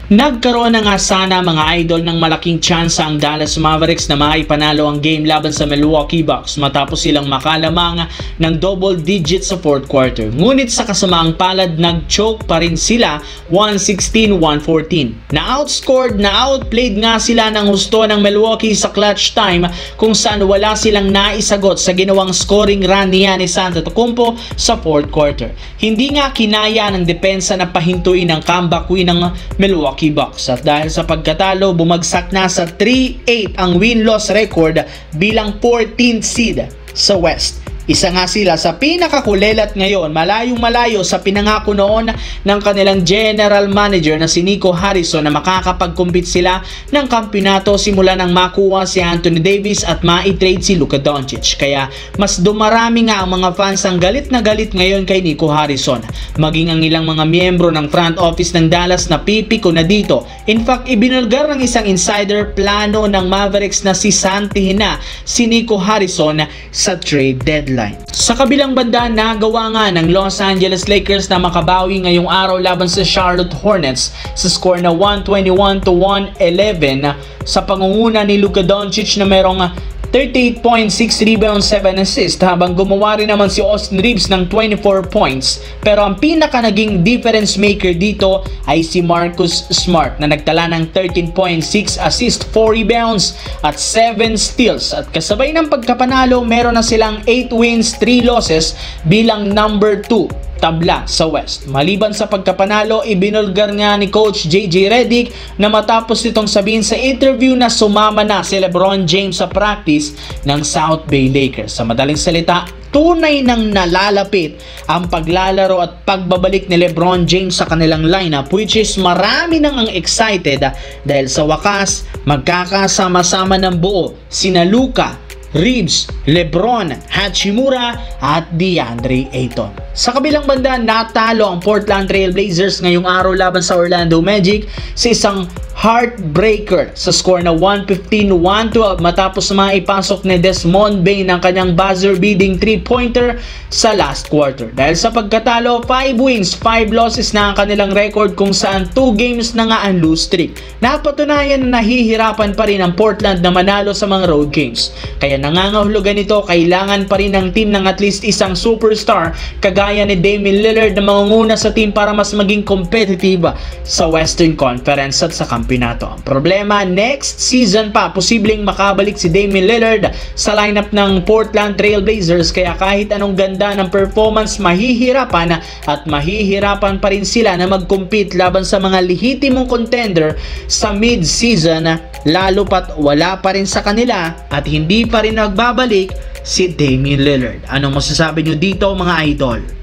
Nagkaroon na nga sana mga idol ng malaking tsansa ang Dallas Mavericks na maipanalo ang game laban sa Milwaukee Bucks matapos silang makalamang ng double digit sa fourth quarter. Ngunit sa kasamaang palad, nag-choke pa rin sila 116-114. Na-outscored, na-outplayed nga sila ng husto ng Milwaukee sa clutch time kung saan wala silang naisagot sa ginawang scoring run ni Giannis Antetokounmpo sa fourth quarter. Hindi nga kinaya ng depensa na pahintuin ang comeback win ng Milwaukee Bucks at dahil sa pagkatalo, bumagsak na sa 3-8 ang win-loss record bilang 14th seed sa West. Isa nga sila sa pinakakulelat ngayon, malayong-malayo sa pinangako noon ng kanilang general manager na si Nico Harrison na makakapag-compete sila ng kampyonato simula nang makuha si Anthony Davis at ma-trade si Luka Doncic. Kaya mas dumarami nga ang mga fans ang galit na galit ngayon kay Nico Harrison. Maging ang ilang mga miyembro ng front office ng Dallas na pipiko na dito. In fact, ibinulgar ng isang insider plano ng Mavericks na sisantihin na si Nico Harrison sa trade deadline. Sa kabilang banda, nagawa nga ng Los Angeles Lakers na makabawi ngayong araw laban sa Charlotte Hornets sa score na 121-111 sa pangunguna ni Luka Doncic na merong 38.6 rebounds, 7 assists, habang gumawa rin naman si Austin Reeves ng 24 points. Pero ang pinaka naging difference maker dito ay si Marcus Smart na nagtala ng 13.6 assists, 4 rebounds at 7 steals. At kasabay ng pagkapanalo, meron na silang 8 wins, 3 losses bilang number 2 tabla sa West. Maliban sa pagkapanalo, ibinulgar nga ni Coach JJ Redick na matapos nitong sabihin sa interview na sumama na si LeBron James sa practice ng South Bay Lakers. Sa madaling salita, tunay nang nalalapit ang paglalaro at pagbabalik ni LeBron James sa kanilang lineup, which is marami nang ang excited dahil sa wakas magkakasama-sama ng buo sina Luka, Reeves, LeBron, Hachimura at DeAndre Ayton. Sa kabilang banda, natalo ang Portland Trail Blazers ngayong araw laban sa Orlando Magic sa isang heartbreaker sa score na 115-112 matapos maipasok ni Desmond Bane ng kanyang buzzer-beating 3-pointer sa last quarter. Dahil sa pagkatalo, 5 wins, 5 losses na ang kanilang record kung saan 2 games na nga ang lose streak. Napatunayan na nahihirapan pa rin ang Portland na manalo sa mga road games. Kaya nangangahulugan nito, kailangan pa rin ng team ng at least isang superstar kagaya ni Damian Lillard na mangunguna sa team para mas maging competitive sa Western Conference at sa kampyonato. Ang problema, next season pa posibleng makabalik si Damian Lillard sa lineup ng Portland Trail Blazers, kaya kahit anong ganda ng performance, mahihirapan pa rin sila na mag-compete laban sa mga lehitimong contender sa mid-season, lalo pat wala pa rin sa kanila at hindi pa rin nagbabalik si Damian Lillard. Anong masasabi nyo dito mga idol?